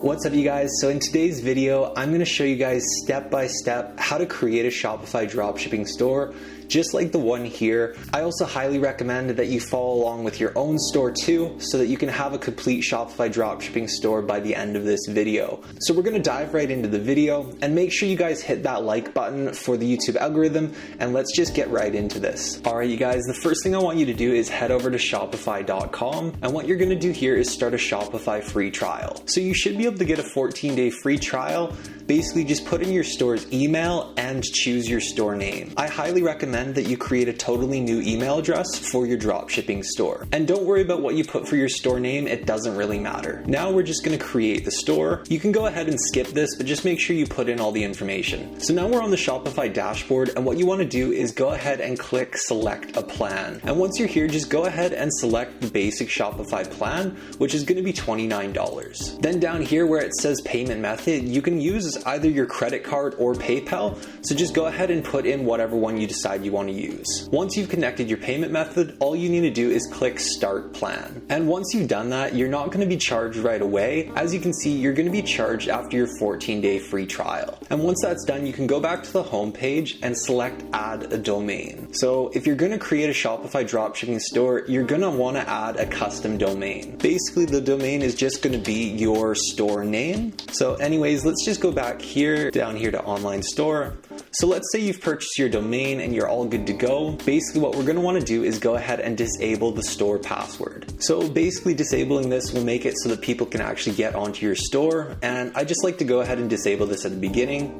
What's up you guys? So in today's video, I'm going to show you guys step by step how to create a Shopify dropshipping store, just like the one here. I also highly recommend that you follow along with your own store too, so that you can have a complete Shopify dropshipping store by the end of this video. So we're going to dive right into the video, and make sure you guys hit that like button for the YouTube algorithm, and let's just get right into this. All right, you guys, the first thing I want you to do is head over to shopify.com, and what you're going to do here is start a Shopify free trial. So you should be able to get a 14-day free trial. Basically just put in your store's email and choose your store name. I highly recommend that you create a totally new email address for your dropshipping store. And don't worry about what you put for your store name, it doesn't really matter. Now we're just gonna create the store. You can go ahead and skip this, but just make sure you put in all the information. So now we're on the Shopify dashboard, and what you wanna do is go ahead and click select a plan. And once you're here, just go ahead and select the basic Shopify plan, which is gonna be $29. Then down here where it says payment method, you can use either your credit card or PayPal. So just go ahead and put in whatever one you decide you want to use. Once you've connected your payment method, all you need to do is click start plan. And once you've done that, you're not going to be charged right away. As you can see, you're going to be charged after your 14-day free trial. And once that's done, you can go back to the home page and select add a domain. So if you're going to create a Shopify dropshipping store, you're going to want to add a custom domain. Basically, the domain is just going to be your store name. So anyways, let's just go back here, down here to online store. So let's say you've purchased your domain and you're all good to go. Basically what we're going to want to do is go ahead and disable the store password. So basically disabling this will make it so that people can actually get onto your store. And I just like to go ahead and disable this at the beginning.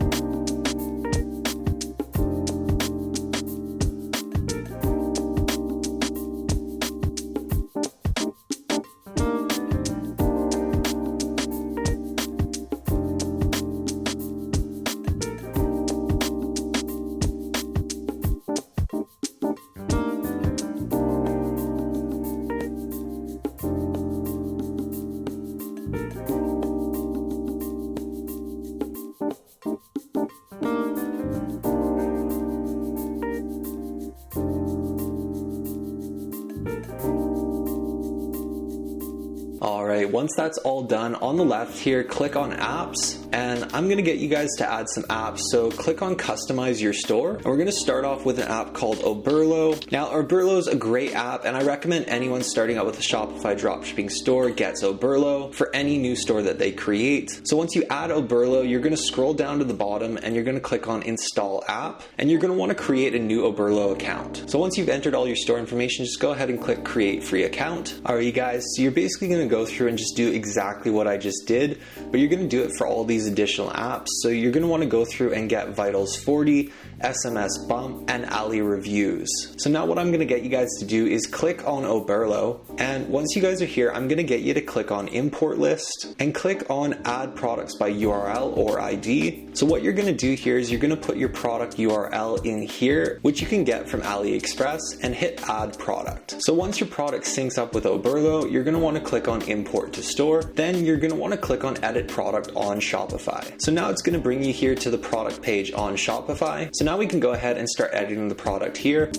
Alright, once that's all done, on the left here, click on apps, and I'm going to get you guys to add some apps. So click on customize your store, and we're going to start off with an app called Oberlo. Now Oberlo is a great app, and I recommend anyone starting out with a Shopify dropshipping store gets Oberlo for any new store that they create. So once you add Oberlo, you're going to scroll down to the bottom and you're going to click on install app, and you're going to want to create a new Oberlo account. So once you've entered all your store information, just go ahead and click create free account. Alright you guys, so you're basically going to go through and just do exactly what I just did, but you're going to do it for all these additional apps. So you're going to want to go through and get Vitals 40, SMS Bump, and Ali Reviews. So now what I'm going to get you guys to do is click on Oberlo, and once you guys are here, I'm going to get you to click on import list and click on add products by URL or ID. So what you're going to do here is you're going to put your product URL in here, which you can get from AliExpress, and hit add product. So once your product syncs up with Oberlo, you're going to want to click on import to store. Then you're going to want to click on edit product on Shopify. So now it's going to bring you here to the product page on Shopify. So now we can go ahead and start editing the product here.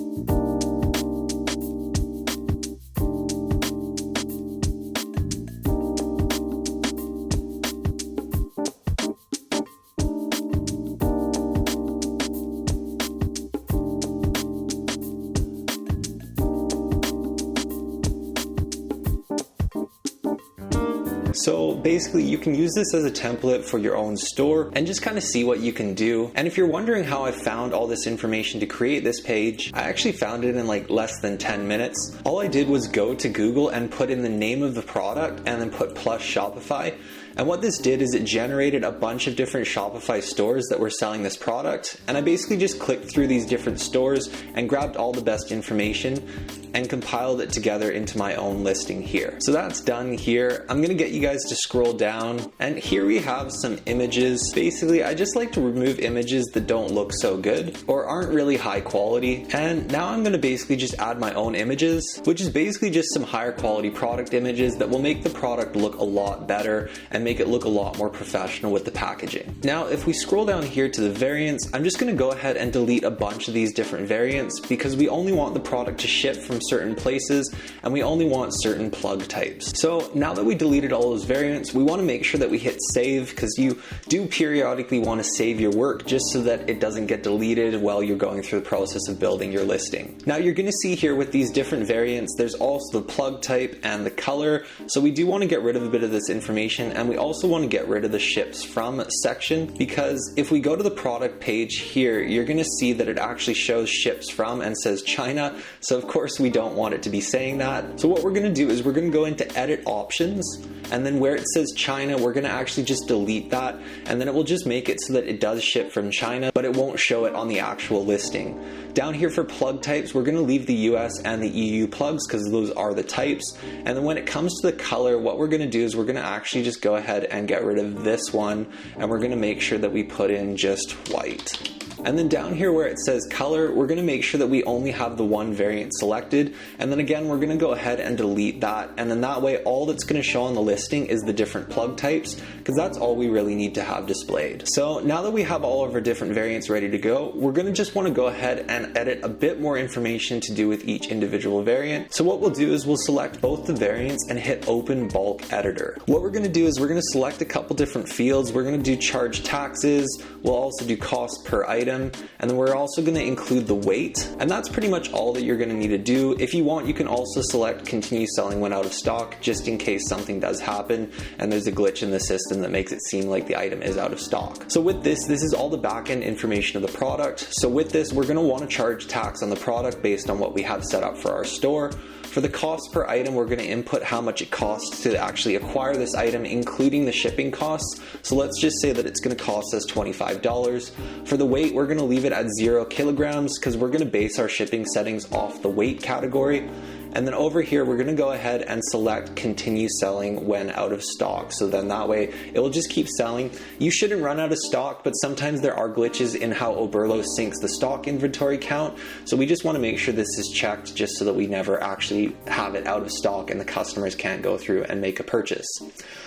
So basically you can use this as a template for your own store and just kind of see what you can do. And if you're wondering how I found all this information to create this page, I actually found it in like less than 10 minutes. All I did was go to Google and put in the name of the product and then put plus Shopify. And what this did is it generated a bunch of different Shopify stores that were selling this product. And I basically just clicked through these different stores and grabbed all the best information and compiled it together into my own listing here. So that's done here. I'm gonna get you guys to scroll down, and here we have some images. Basically, I just like to remove images that don't look so good or aren't really high quality. And now I'm gonna basically just add my own images, which is basically just some higher quality product images that will make the product look a lot better and and make it look a lot more professional with the packaging. Now, if we scroll down here to the variants, I'm just gonna go ahead and delete a bunch of these different variants because we only want the product to ship from certain places and we only want certain plug types. So now that we deleted all those variants, we wanna make sure that we hit save, because you do periodically wanna save your work just so that it doesn't get deleted while you're going through the process of building your listing. Now you're gonna see here with these different variants, there's also the plug type and the color. So we do wanna get rid of a bit of this information, and we also wanna get rid of the ships from section, because if we go to the product page here, you're gonna see that it actually shows ships from and says China. So of course we don't want it to be saying that. So what we're gonna do is we're gonna go into edit options, and then where it says China, we're gonna actually just delete that, and then it will just make it so that it does ship from China, but it won't show it on the actual listing. Down here for plug types, we're gonna leave the US and the EU plugs because those are the types. And then when it comes to the color, what we're gonna do is we're gonna actually just go ahead and get rid of this one, and we're gonna make sure that we put in just white. And then down here where it says color, we're gonna make sure that we only have the one variant selected. And then again, we're gonna go ahead and delete that. And then that way, all that's gonna show on the listing is the different plug types, because that's all we really need to have displayed. So now that we have all of our different variants ready to go, we're gonna just wanna go ahead and edit a bit more information to do with each individual variant. So what we'll do is we'll select both the variants and hit open bulk editor. What we're gonna do is we're gonna select a couple different fields. We're gonna do charge taxes. We'll also do cost per item. And then we're also going to include the weight, and that's pretty much all that you're going to need to do. If you want, you can also select continue selling when out of stock, just in case something does happen and there's a glitch in the system that makes it seem like the item is out of stock. So with this is all the back-end information of the product. So with this, we're going to want to charge tax on the product based on what we have set up for our store. For the cost per item, we're going to input how much it costs to actually acquire this item, including the shipping costs. So let's just say that it's going to cost us $25. For the weight, we're going to leave it at 0 kilograms because we're going to base our shipping settings off the weight category. And then over here, we're gonna go ahead and select continue selling when out of stock. So then that way, it will just keep selling. You shouldn't run out of stock, but sometimes there are glitches in how Oberlo syncs the stock inventory count. So we just wanna make sure this is checked just so that we never actually have it out of stock and the customers can't go through and make a purchase.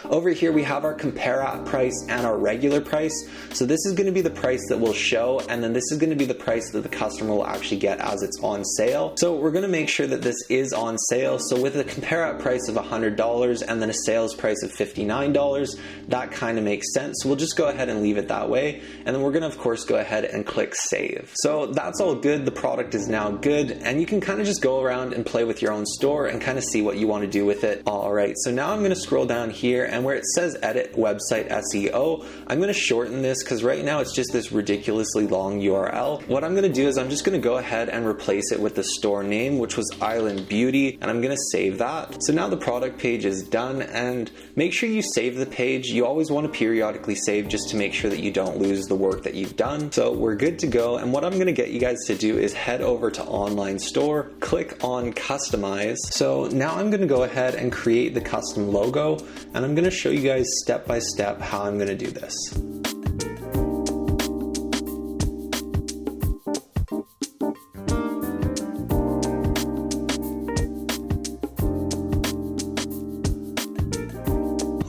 Over here, we have our compare at price and our regular price. So this is gonna be the price that will show, and then this is gonna be the price that the customer will actually get as it's on sale. So we're gonna make sure that this is on sale. So with a compare at price of $100 and then a sales price of $59, that kind of makes sense. So we'll just go ahead and leave it that way. And then we're gonna, of course, go ahead and click save. So that's all good. The product is now good, and you can kind of just go around and play with your own store and kind of see what you want to do with it. All right, so now I'm gonna scroll down here, and where it says edit website SEO, I'm gonna shorten this because right now it's just this ridiculously long URL. What I'm gonna do is I'm just gonna go ahead and replace it with the store name, which was Island Beauty, and I'm gonna save that. So now the product page is done, and make sure you save the page. You always want to periodically save just to make sure that you don't lose the work that you've done. So we're good to go, and what I'm gonna get you guys to do is head over to online store, click on customize. So now I'm gonna go ahead and create the custom logo, and I'm gonna show you guys step by step how I'm gonna do this.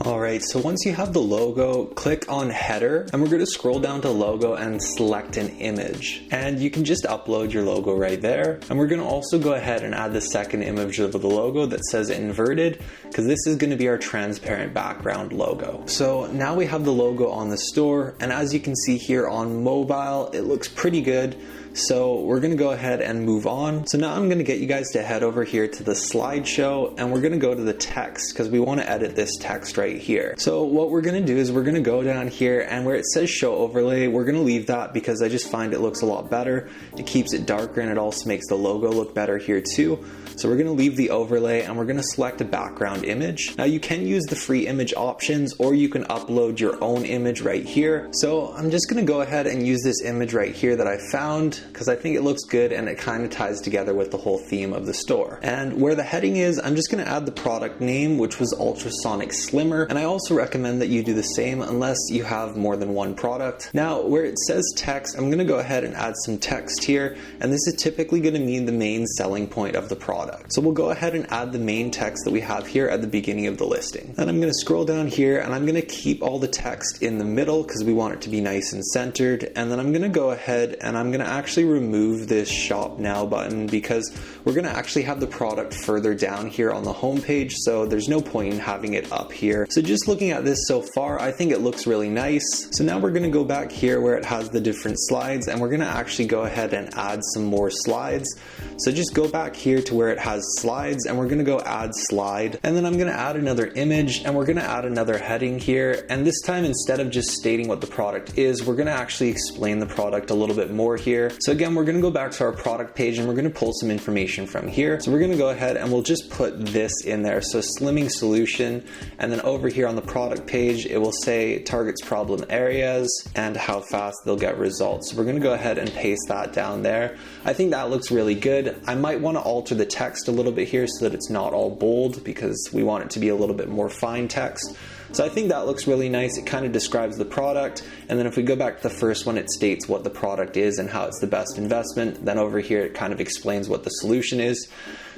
Alright, so once you have the logo, click on header, and we're going to scroll down to logo and select an image. And you can just upload your logo right there. And we're going to also go ahead and add the second image of the logo that says inverted, because this is going to be our transparent background logo. So now we have the logo on the store, and as you can see here on mobile, it looks pretty good. So we're gonna go ahead and move on. So now I'm gonna get you guys to head over here to the slideshow, and we're gonna go to the text because we wanna edit this text right here. So what we're gonna do is we're gonna go down here, and where it says show overlay, we're gonna leave that because I just find it looks a lot better. It keeps it darker, and it also makes the logo look better here too. So we're gonna leave the overlay, and we're gonna select a background image. Now you can use the free image options, or you can upload your own image right here. So I'm just gonna go ahead and use this image right here that I found. because I think it looks good and it kind of ties together with the whole theme of the store. And where the heading is, I'm just going to add the product name, which was Ultrasonic Slimmer, and I also recommend that you do the same unless you have more than one product. Now, where it says text, I'm going to go ahead and add some text here, and this is typically going to mean the main selling point of the product. So we'll go ahead and add the main text that we have here at the beginning of the listing. Then I'm going to scroll down here, and I'm going to keep all the text in the middle because we want it to be nice and centered. And then I'm going to go ahead and I'm going to actually remove this Shop Now button because we're going to actually have the product further down here on the home page, so there's no point in having it up here. So just looking at this so far, I think it looks really nice. So now we're going to go back here where it has the different slides, and we're going to actually go ahead and add some more slides. So just go back here to where it has slides, and we're going to go add slide, and then I'm going to add another image, and we're going to add another heading here. And this time, instead of just stating what the product is, we're going to actually explain the product a little bit more here. So again, we're going to go back to our product page, and we're going to pull some information from here. So we're going to go ahead and we'll just put this in there. So slimming solution, and then over here on the product page, it will say targets problem areas and how fast they'll get results. So we're going to go ahead and paste that down there. I think that looks really good. I might want to alter the text a little bit here so that it's not all bold because we want it to be a little bit more fine text. So I think that looks really nice. It kind of describes the product. And then if we go back to the first one, it states what the product is and how it's the best investment. Then over here, it kind of explains what the solution is.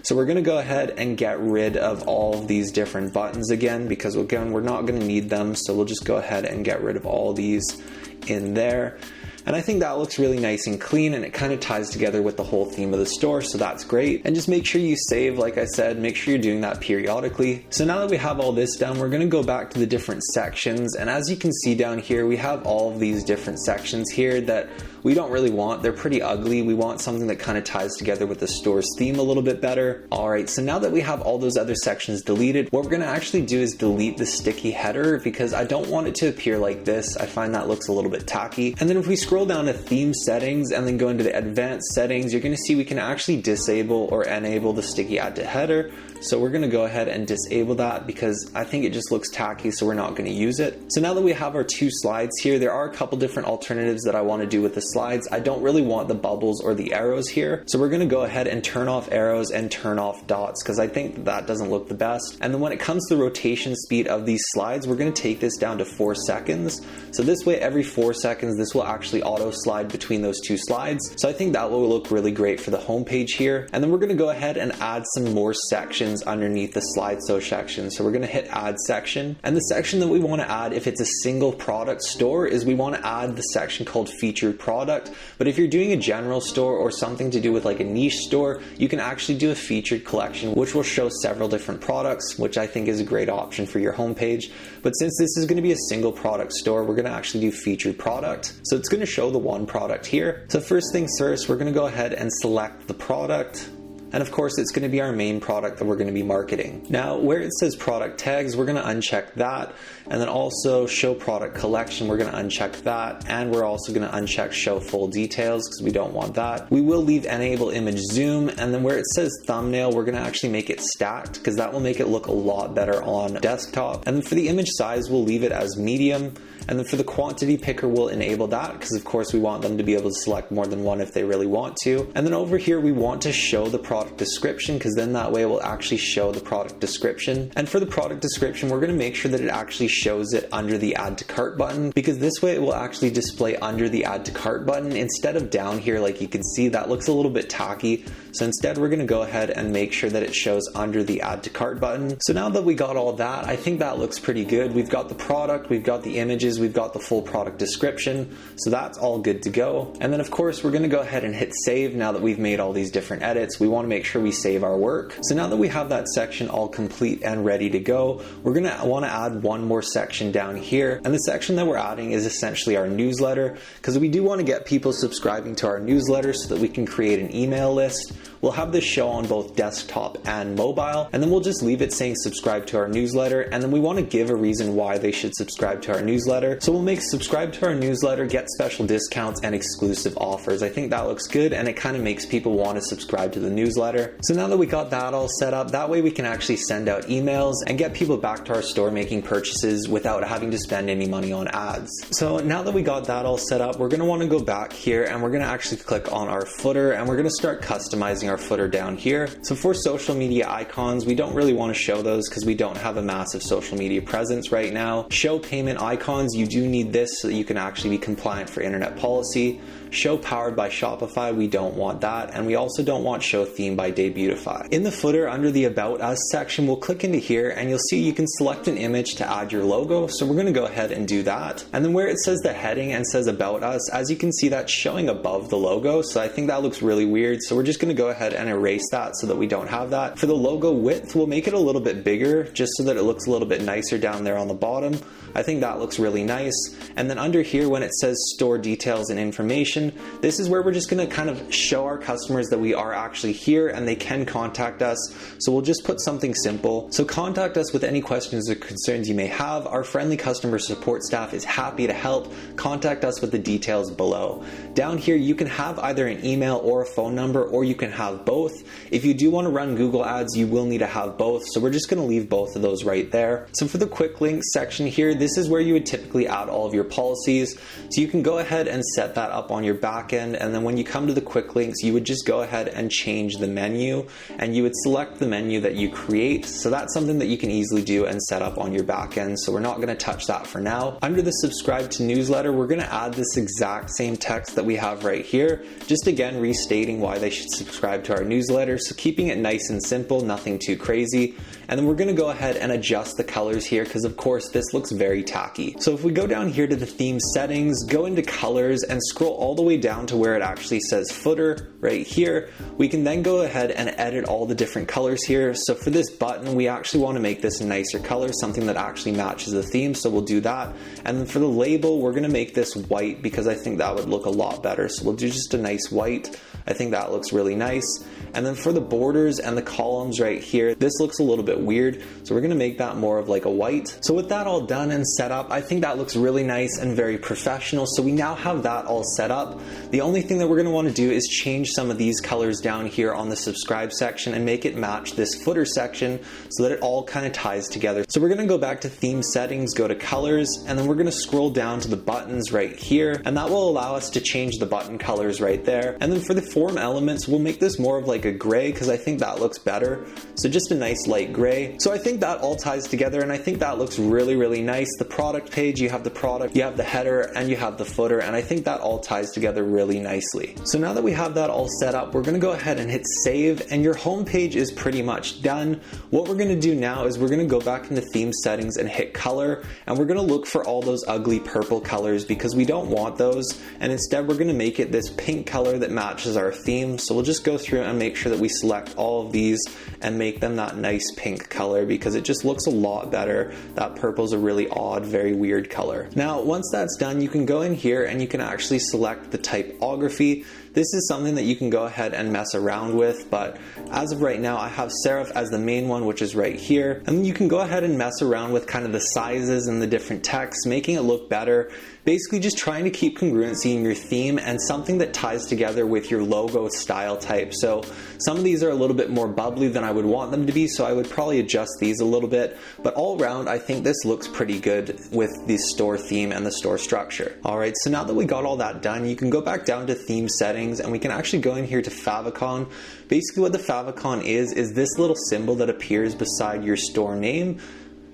So we're going to go ahead and get rid of all of these different buttons again, because again, we're not going to need them. So we'll just go ahead and get rid of all these in there. And I think that looks really nice and clean, and it kind of ties together with the whole theme of the store, so that's great. And just make sure you save, like I said, make sure you're doing that periodically. So now that we have all this done, we're going to go back to the different sections, and as you can see down here, we have all of these different sections here that we don't really want. They're pretty ugly. We want something that kind of ties together with the store's theme a little bit better. All right, so now that we have all those other sections deleted, what we're going to actually do is delete the sticky header because I don't want it to appear like this. I find that looks a little bit tacky. And then if we scroll down to theme settings and then go into the advanced settings, you're going to see we can actually disable or enable the sticky add to header. So we're going to go ahead and disable that because I think it just looks tacky, so we're not going to use it. So now that we have our two slides here, there are a couple different alternatives that I want to do with the slides. I don't really want the bubbles or the arrows here. So we're going to go ahead and turn off arrows and turn off dots because I think that doesn't look the best. And then when it comes to the rotation speed of these slides, we're going to take this down to 4 seconds. So this way, every 4 seconds, this will actually auto slide between those two slides. So I think that will look really great for the home page here. And then we're going to go ahead and add some more sections underneath the slideshow section. So we're going to hit add section, and the section that we want to add if it's a single product store is we want to add the section called featured product. But if you're doing a general store or something to do with like a niche store, you can actually do a featured collection, which will show several different products, which I think is a great option for your homepage. But since this is going to be a single product store, we're going to actually do featured product. So it's going to show the one product here. So first things first, we're going to go ahead and select the product. And of course, it's going to be our main product that we're going to be marketing. Now, where it says product tags, we're going to uncheck that. And then also show product collection, we're going to uncheck that. And we're also going to uncheck show full details because we don't want that. We will leave enable image zoom. And then where it says thumbnail, we're going to actually make it stacked because that will make it look a lot better on desktop. And then for the image size, we'll leave it as medium. And then for the quantity picker, we'll enable that because of course we want them to be able to select more than one if they really want to. And then over here, we want to show the product description because then that way it will actually show the product description. And for the product description, we're going to make sure that it actually shows it under the add to cart button because this way it will actually display under the add to cart button instead of down here. Like you can see, that looks a little bit tacky. So instead, we're going to go ahead and make sure that it shows under the add to cart button. So now that we got all that, I think that looks pretty good. We've got the product, we've got the images, we've got the full product description. So that's all good to go. And then of course, we're going to go ahead and hit save. Now that we've made all these different edits, we want to make sure we save our work. So now that we have that section all complete and ready to go, we're going to want to add one more section down here. And the section that we're adding is essentially our newsletter because we do want to get people subscribing to our newsletter so that we can create an email list. we'll have this show on both desktop and mobile, and then we'll just leave it saying subscribe to our newsletter, and then we want to give a reason why they should subscribe to our newsletter. So we'll make subscribe to our newsletter, get special discounts and exclusive offers. I think that looks good, and it kind of makes people want to subscribe to the newsletter. So now that we got that all set up, that way we can actually send out emails and get people back to our store making purchases without having to spend any money on ads. So now that we got that all set up, we're going to want to go back here and we're going to actually click on our footer, and we're going to start customizing our footer down here. So for social media icons, we don't really want to show those because we don't have a massive social media presence right now. Show payment icons, you do need this so that you can actually be compliant for internet policy. Show powered by Shopify, we don't want that, and we also don't want show theme by Debutify. In the footer under the About Us section, we'll click into here and you'll see you can select an image to add your logo. So we're going to go ahead and do that. And then where it says the heading and says About Us, as you can see, that's showing above the logo. So I think that looks really weird. So we're just going to go ahead and erase that so that we don't have that. For the logo width, we'll make it a little bit bigger just so that it looks a little bit nicer down there on the bottom. I think that looks really nice. And then under here, when it says store details and information, this is where we're just going to kind of show our customers that we are actually here and they can contact us. So we'll just put something simple. So contact us with any questions or concerns you may have. Our friendly customer support staff is happy to help. Contact us with the details below. Down here, you can have either an email or a phone number, or you can have both. If you do want to run Google ads, you will need to have both. So we're just going to leave both of those right there. So for the quick links section here, this is where you would typically add all of your policies. So you can go ahead and set that up on your back end, and then when you come to the quick links, you would just go ahead and change the menu, and you would select the menu that you create. So that's something that you can easily do and set up on your back end. So we're not going to touch that for now. Under the subscribe to newsletter, we're going to add this exact same text that we have right here, just again restating why they should subscribe to our newsletter. So keeping it nice and simple, nothing too crazy. And then we're going to go ahead and adjust the colors here because of course this looks very tacky. So if we go down here to the theme settings, go into colors and scroll all the way down to where it actually says footer right here, we can then go ahead and edit all the different colors here. So for this button, we actually want to make this a nicer color, something that actually matches the theme. So we'll do that. And then for the label, we're going to make this white because I think that would look a lot better. So we'll do just a nice white. I think that looks really nice. And then for the borders and the columns right here, this looks a little bit weird. So we're going to make that more of like a white. So with that all done and set up, I think that looks really nice and very professional. So we now have that all set up. The only thing that we're going to want to do is change some of these colors down here on the subscribe section and make it match this footer section so that it all kind of ties together. So we're going to go back to theme settings, go to colors, and then we're going to scroll down to the buttons right here, and that will allow us to change the button colors right there. And then for the form elements, we'll make this more of like a gray because I think that looks better. So just a nice light gray. So I think that all ties together, and I think that looks really, really nice. The product page, you have the product, you have the header, and you have the footer, and I think that all ties together really nicely. So now that we have that all set up, we're going to go ahead and hit save, and your home page is pretty much done. What we're going to do now is we're going to go back into theme settings and hit color, and we're going to look for all those ugly purple colors because we don't want those, and instead we're going to make it this pink color that matches our theme. So we'll just go through and make sure that we select all of these and make them that nice pink color because it just looks a lot better. That purple is a really odd, very weird color. Now, once that's done, you can go in here and you can actually select the typography. This is something that you can go ahead and mess around with, but as of right now, I have serif as the main one, which is right here. And then you can go ahead and mess around with kind of the sizes and the different text, making it look better. Basically just trying to keep congruency in your theme and something that ties together with your logo style type. So some of these are a little bit more bubbly than I would want them to be, so I would probably adjust these a little bit. But all around, I think this looks pretty good with the store theme and the store structure. All right, so now that we got all that done, you can go back down to theme settings and we can actually go in here to favicon. Basically what the favicon is this little symbol that appears beside your store name.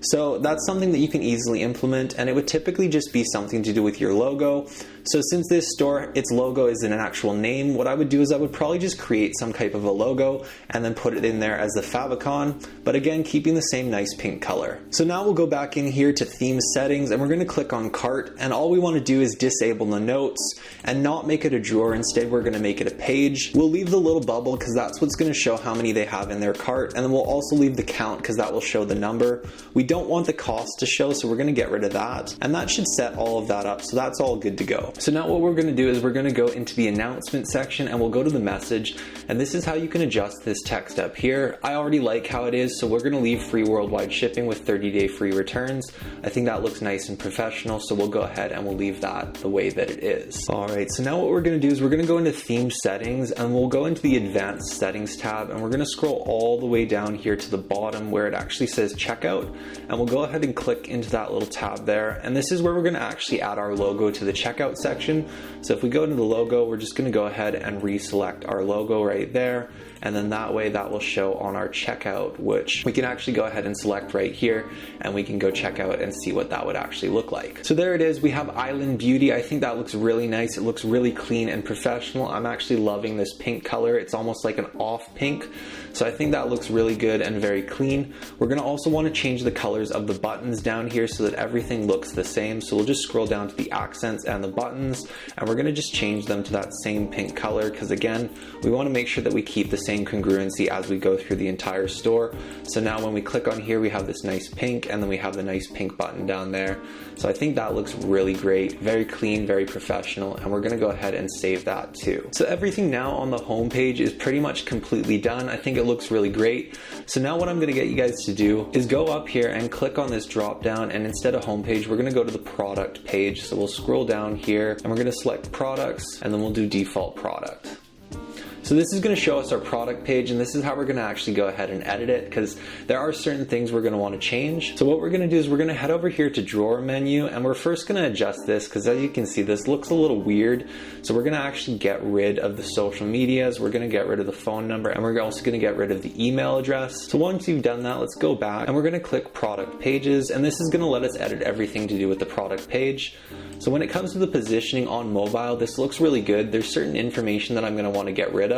So that's something that you can easily implement, and it would typically just be something to do with your logo. So since this store, its logo is an actual name, what I would do is I would probably just create some type of a logo and then put it in there as the favicon, but again, keeping the same nice pink color. So now we'll go back in here to theme settings and we're going to click on cart, and all we want to do is disable the notes and not make it a drawer. Instead, we're going to make it a page. We'll leave the little bubble because that's what's going to show how many they have in their cart, and then we'll also leave the count because that will show the number. We don't don't want the cost to show, so we're going to get rid of that. And that should set all of that up, so that's all good to go. So now what we're going to do is we're going to go into the announcement section and we'll go to the message, and this is how you can adjust this text up here. I already like how it is, so we're going to leave free worldwide shipping with 30-day free returns. I think that looks nice and professional, so we'll go ahead and we'll leave that the way that it is. All right, so now what we're going to do is we're going to go into theme settings and we'll go into the advanced settings tab, and we're going to scroll all the way down here to the bottom where it actually says checkout, and we'll go ahead and click into that little tab there, and this is where we're going to actually add our logo to the checkout section. So if we go to the logo, we're just going to go ahead and reselect our logo right there, and then that way that will show on our checkout, which we can actually go ahead and select right here, and we can go check out and see what that would actually look like. So there it is. We have Island Beauty. I think that looks really nice. It looks really clean and professional. I'm actually loving this pink color. It's almost like an off pink. So I think that looks really good and very clean. We're going to also want to change the colors of the buttons down here so that everything looks the same. So we'll just scroll down to the accents and the buttons, and we're going to just change them to that same pink color, because again, we want to make sure that we keep the same congruency as we go through the entire store. So now when we click on here, we have this nice pink, and then we have the nice pink button down there. So I think that looks really great, very clean, very professional, and we're going to go ahead and save that too. So everything now on the home page is pretty much completely done. I think it looks really great. So now what I'm going to get you guys to do is go up here and click on this drop down, and instead of home page, we're going to go to the product page. So we'll scroll down here and we're going to select products, and then we'll do default product. So this is going to show us our product page, and this is how we're going to actually go ahead and edit it, because there are certain things we're going to want to change. So what we're going to do is we're going to head over here to drawer menu, and we're first going to adjust this, because as you can see, this looks a little weird. So we're going to actually get rid of the social medias, we're going to get rid of the phone number, and we're also going to get rid of the email address. So once you've done that, let's go back and we're going to click product pages, and this is going to let us edit everything to do with the product page. So when it comes to the positioning on mobile, this looks really good. There's certain information that I'm going to want to get rid of.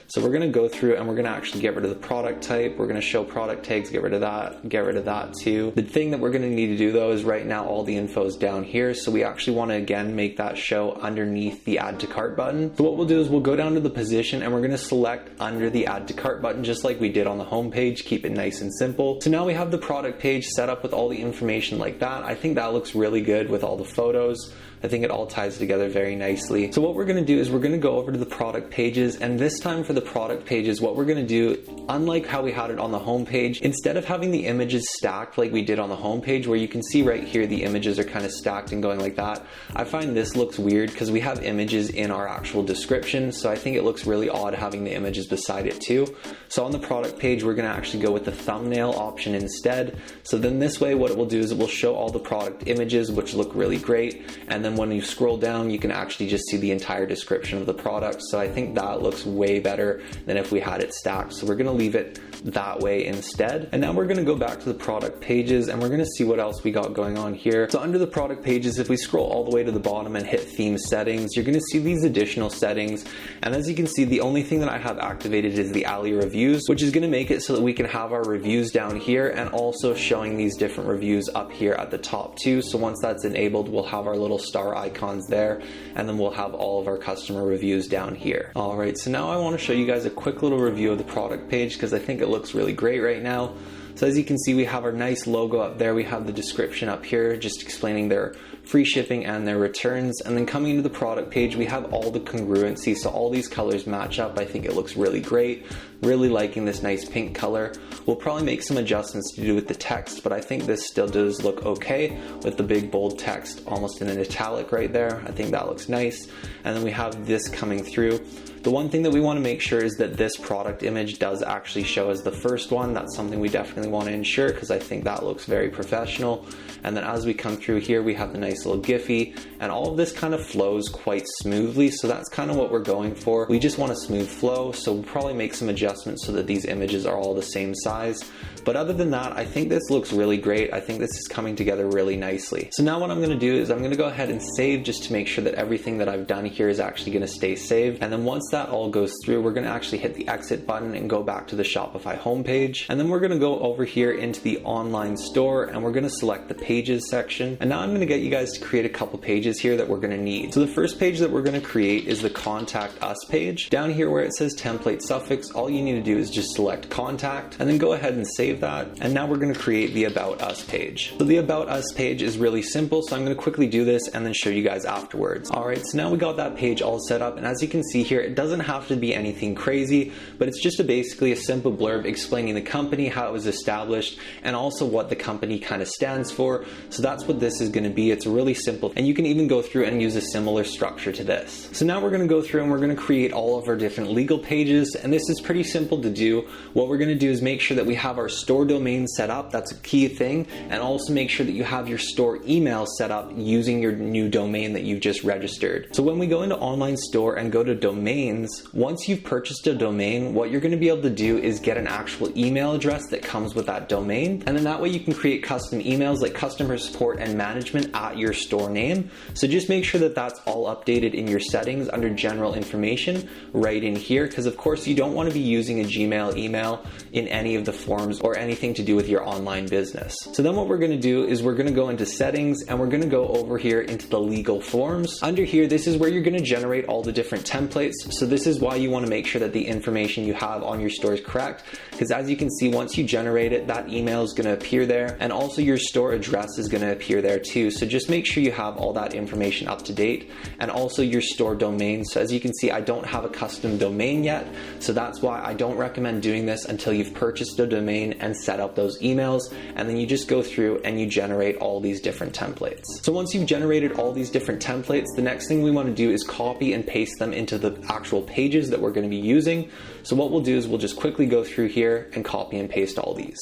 So we're going to go through and we're going to actually get rid of the product type. We're going to show product tags, get rid of that too. The thing that we're going to need to do though is right now all the info is down here. So we actually want to again make that show underneath the add to cart button. So what we'll do is we'll go down to the position and we're going to select under the add to cart button, just like we did on the home page. Keep it nice and simple. So now we have the product page set up with all the information like that. I think that looks really good with all the photos. I think it all ties together very nicely. So what we're going to do is we're going to go over to the product pages, and this time for the product pages, what we're going to do, unlike how we had it on the home page, instead of having the images stacked like we did on the home page, where you can see right here the images are kind of stacked and going like that, I find this looks weird because we have images in our actual description. So I think it looks really odd having the images beside it too. So on the product page, we're going to actually go with the thumbnail option instead. So then this way what it will do is it will show all the product images, which look really great, and then when you scroll down, you can actually just see the entire description of the product. So I think that looks way better than if we had it stacked. So we're going to leave it that way instead. And now we're going to go back to the product pages and we're going to see what else we got going on here. So under the product pages, if we scroll all the way to the bottom and hit theme settings, you're going to see these additional settings. And as you can see, the only thing that I have activated is the Ali reviews, which is going to make it so that we can have our reviews down here and also showing these different reviews up here at the top too. So once that's enabled, we'll have our little star icons there, and then we'll have all of our customer reviews down here. All right, so now I want to show you guys a quick little review of the product page because I think it looks really great right now. So as you can see, we have our nice logo up there. We have the description up here just explaining their free shipping and their returns. And then coming into the product page, we have all the congruency. So all these colors match up. I think it looks really great. Really liking this nice pink color. We'll probably make some adjustments to do with the text, but I think this still does look okay with the big bold text almost in an italic right there. I think that looks nice. And then we have this coming through. The one thing that we want to make sure is that this product image does actually show as the first one. That's something we definitely want to ensure because I think that looks very professional. And then as we come through here, we have the nice little Giphy, and all of this kind of flows quite smoothly. So that's kind of what we're going for. We just want a smooth flow. So we'll probably make some adjustments so that these images are all the same size. But other than that, I think this looks really great. I think this is coming together really nicely. So now what I'm going to do is I'm going to go ahead and save just to make sure that everything that I've done here is actually going to stay saved. And then once that all goes through, we're going to actually hit the exit button and go back to the Shopify homepage. And then we're going to go over over here into the online store and we're going to select the pages section. And now I'm going to get you guys to create a couple pages here that we're going to need. So the first page that we're going to create is the contact us page. Down here where it says template suffix, all you need to do is just select contact and then go ahead and save that. And now we're going to create the about us page. So the about us page is really simple, so I'm going to quickly do this and then show you guys afterwards. Alright, so now we got that page all set up, and as you can see here, it doesn't have to be anything crazy, but it's just basically a simple blurb explaining the company, how it was established, and also what the company kind of stands for. So that's what this is going to be. It's really simple, and you can even go through and use a similar structure to this. So now we're going to go through and we're going to create all of our different legal pages, and this is pretty simple to do. What we're going to do is make sure that we have our store domain set up. That's a key thing, and also make sure that you have your store email set up using your new domain that you've just registered. So when we go into online store and go to domains, once you've purchased a domain, what you're going to be able to do is get an actual email address that comes with that domain, and then that way you can create custom emails like customer support and management at your store name. So just make sure that that's all updated in your settings under general information right in here, because of course you don't want to be using a Gmail email in any of the forms or anything to do with your online business. So then what we're going to do is we're going to go into settings and we're going to go over here into the legal forms. Under here, this is where you're going to generate all the different templates. So this is why you want to make sure that the information you have on your store is correct, because as you can see, once you generate it, that email is going to appear there, and also your store address is going to appear there too. So just make sure you have all that information up to date, and also your store domain. So as you can see, I don't have a custom domain yet, so that's why I don't recommend doing this until you've purchased a domain and set up those emails, and then you just go through and you generate all these different templates. So once you've generated all these different templates, the next thing we want to do is copy and paste them into the actual pages that we're going to be using. So what we'll do is we'll just quickly go through here and copy and paste all these.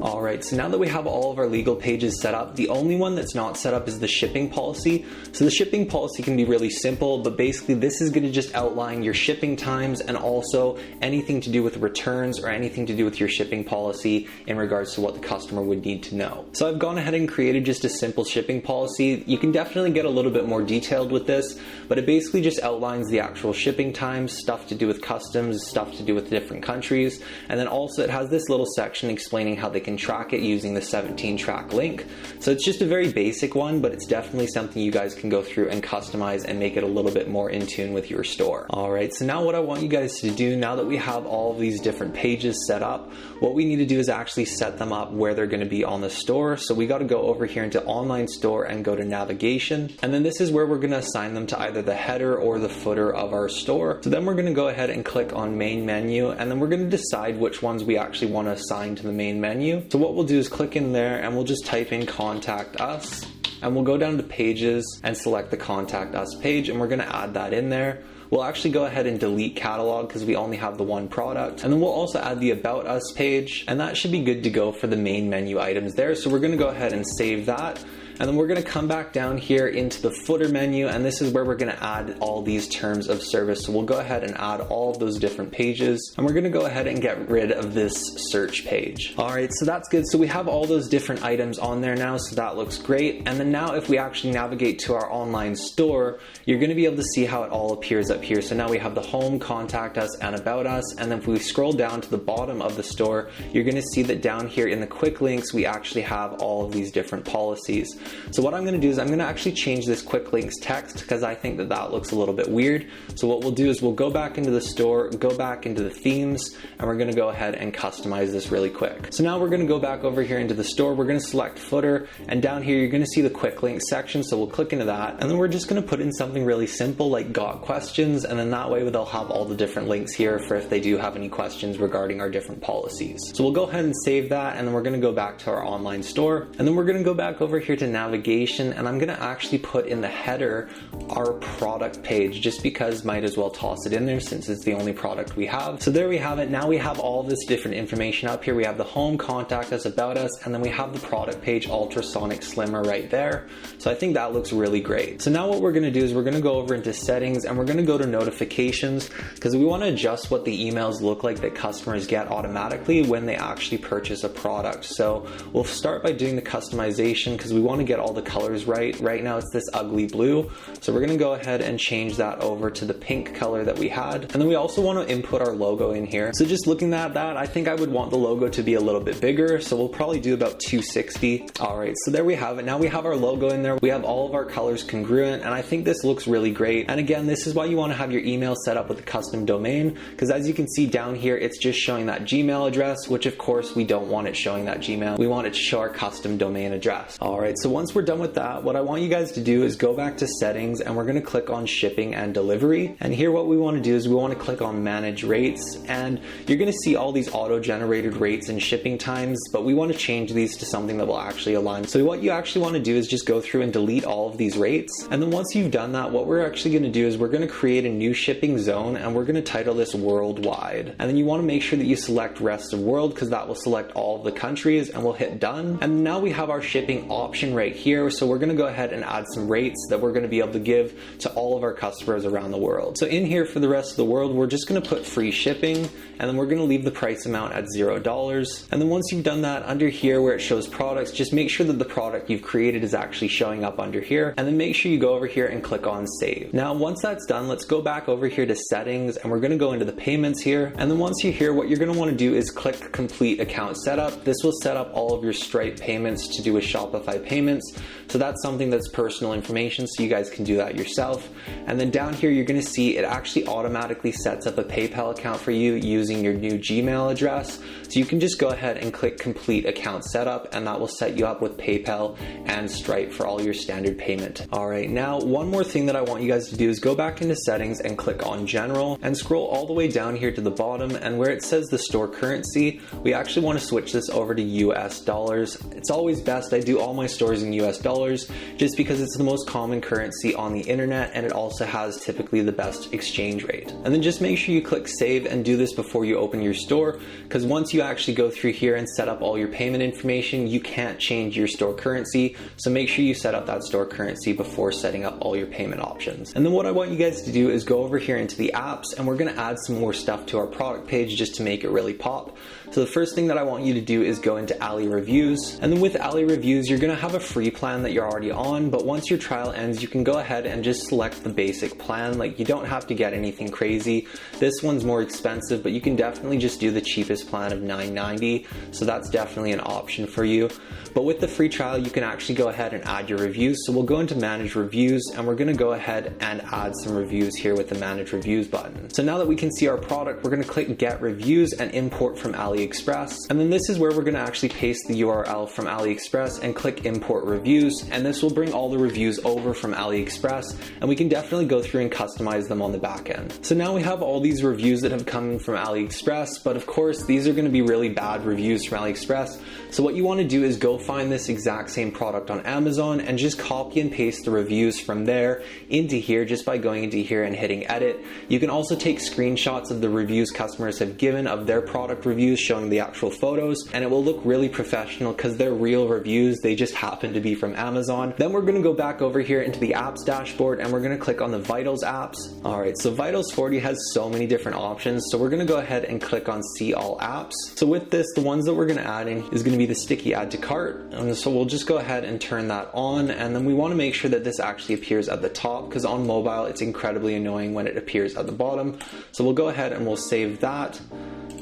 Alright, so now that we have all of our legal pages set up, the only one that's not set up is the shipping policy. So the shipping policy can be really simple, but basically this is going to just outline your shipping times and also anything to do with returns or anything to do with your shipping policy in regards to what the customer would need to know. So I've gone ahead and created just a simple shipping policy. You can definitely get a little bit more detailed with this, but it basically just outlines the actual shipping times, stuff to do with customs, stuff to do with different countries, and then also it has this little section explaining how they can track it using the 17 track link. So it's just a very basic one, but it's definitely something you guys can go through and customize and make it a little bit more in tune with your store. Alright, so now what I want you guys to do, now that we have all of these different pages set up, what we need to do is actually set them up where they're going to be on the store. So we got to go over here into online store and go to navigation, and then this is where we're going to assign them to either the header or the footer of our store. So then we're going to go ahead and click on main menu, and then we're going to decide which ones we actually want to assign to the main menu. So what we'll do is click in there and we'll just type in contact us, and we'll go down to pages and select the contact us page, and we're going to add that in there. We'll actually go ahead and delete catalog because we only have the one product, and then we'll also add the about us page, and that should be good to go for the main menu items there. So we're going to go ahead and save that. And then we're going to come back down here into the footer menu, and this is where we're going to add all these terms of service. So we'll go ahead and add all of those different pages, and we're going to go ahead and get rid of this search page. Alright, so that's good. So we have all those different items on there now, so that looks great. And then now if we actually navigate to our online store, you're going to be able to see how it all appears up here. So now we have the home, contact us, and about us. And then if we scroll down to the bottom of the store, you're going to see that down here in the quick links, we actually have all of these different policies. So what I'm going to do is I'm going to actually change this quick links text because I think that that looks a little bit weird. So what we'll do is we'll go back into the store, go back into the themes, and we're going to go ahead and customize this really quick. So now we're going to go back over here into the store. We're going to select footer, and down here you're going to see the quick links section. So we'll click into that, and then we're just going to put in something really simple like got questions, and then that way they'll have all the different links here for if they do have any questions regarding our different policies. So we'll go ahead and save that, and then we're going to go back to our online store, and then we're going to go back over here to navigation, and I'm gonna actually put in the header our product page, just because might as well toss it in there since it's the only product we have. So there we have it. Now we have all this different information up here. We have the home, contact us, about us, and then we have the product page, ultrasonic slimmer, right there. So I think that looks really great. So now what we're gonna do is we're gonna go over into settings and we're gonna go to notifications, because we wanna adjust what the emails look like that customers get automatically when they actually purchase a product. So we'll start by doing the customization, because we wanna get all the colors right. Right now it's this ugly blue. So we're gonna go ahead and change that over to the pink color that we had. And then we also wanna input our logo in here. So just looking at that, I think I would want the logo to be a little bit bigger. So we'll probably do about 260. All right, so there we have it. Now we have our logo in there. We have all of our colors congruent, and I think this looks really great. And again, this is why you wanna have your email set up with a custom domain, because as you can see down here, it's just showing that Gmail address, which of course we don't want it showing that Gmail. We want it to show our custom domain address. All right, so once we're done with that, what I want you guys to do is go back to settings, and we're gonna click on shipping and delivery. And here what we wanna do is we wanna click on manage rates, and you're gonna see all these auto-generated rates and shipping times, but we wanna change these to something that will actually align. So what you actually wanna do is just go through and delete all of these rates. And then once you've done that, what we're actually gonna do is we're gonna create a new shipping zone, and we're gonna title this worldwide. And then you wanna make sure that you select rest of world, because that will select all of the countries, and we'll hit done. And now we have our shipping option right here. So we're gonna go ahead and add some rates that we're gonna be able to give to all of our customers around the world. So in here for the rest of the world, we're just gonna put free shipping, and then we're gonna leave the price amount at $0. And then once you've done that, under here where it shows products, just make sure that the product you've created is actually showing up under here, and then make sure you go over here and click on save. Now once that's done, let's go back over here to settings, and we're gonna go into the payments here. And then once you're here, what you're gonna wanna do is click complete account setup. This will set up all of your Stripe payments to do with Shopify payments. So that's something that's personal information, so you guys can do that yourself. And then down here, you're gonna see it actually automatically sets up a PayPal account for you using your new Gmail address. So you can just go ahead and click complete account setup, and that will set you up with PayPal and Stripe for all your standard payment. All right, now one more thing that I want you guys to do is go back into settings and click on general, and scroll all the way down here to the bottom, and where it says the store currency, we actually want to switch this over to US dollars. It's always best, I do all my stores in US dollars, just because it's the most common currency on the internet, and it also has typically the best exchange rate. And then just make sure you click save, and do this before you open your store, because once you actually go through here and set up all your payment information, you can't change your store currency. So make sure you set up that store currency before setting up all your payment options. And then what I want you guys to do is go over here into the apps, and we're gonna add some more stuff to our product page just to make it really pop. So the first thing that I want you to do is go into Ali Reviews. And then with Ali Reviews, you're gonna have a free plan that you're already on, but once your trial ends, you can go ahead and just select the basic plan. Like, you don't have to get anything crazy. This one's more expensive, but you can definitely just do the cheapest plan of $9.90. So that's definitely an option for you. But with the free trial, you can actually go ahead and add your reviews. So we'll go into manage reviews, and we're gonna go ahead and add some reviews here with the manage reviews button. So now that we can see our product, we're gonna click get reviews and import from AliExpress. And then this is where we're gonna actually paste the URL from AliExpress and click import reviews. And this will bring all the reviews over from AliExpress, and we can definitely go through and customize them on the back end. So now we have all these reviews that have come in from AliExpress, but of course these are gonna be really bad reviews from AliExpress. So what you wanna do is go find this exact same product on Amazon and just copy and paste the reviews from there into here just by going into here and hitting edit. You can also take screenshots of the reviews customers have given of their product reviews showing the actual photos, and it will look really professional because they're real reviews, they just happen to be from Amazon. Then we're gonna go back over here into the apps dashboard, and we're gonna click on the Vitals apps. All right, so Vitals 40 has so many different options, so we're gonna go ahead and click on see all apps. So with this, the ones that we're gonna add in is gonna be the sticky add to cart, and so we'll just go ahead and turn that on, and then we wanna make sure that this actually appears at the top, because on mobile it's incredibly annoying when it appears at the bottom. So we'll go ahead and we'll save that.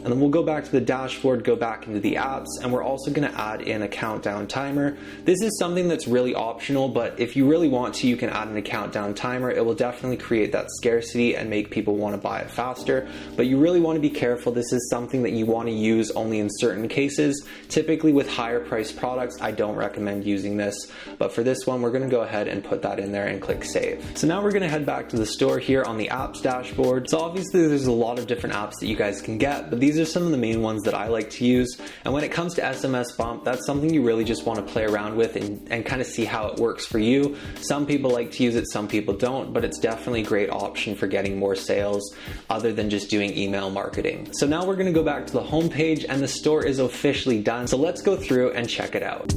And then we'll go back to the dashboard, go back into the apps, and we're also gonna add in a countdown timer. This is something that's really optional, but if you really want to, you can add in a countdown timer. It will definitely create that scarcity and make people wanna buy it faster, but you really wanna be careful. This is something that you wanna use only in certain cases. Typically with higher priced products, I don't recommend using this, but for this one, we're gonna go ahead and put that in there and click save. So now we're gonna head back to the store here on the apps dashboard. So obviously there's a lot of different apps that you guys can get, but these these are some of the main ones that I like to use. And when it comes to SMS bump, that's something you really just want to play around with and kind of see how it works for you. Some people like to use it, some people don't, but it's definitely a great option for getting more sales other than just doing email marketing. So now we're going to go back to the home page and the store is officially done. So let's go through and check it out.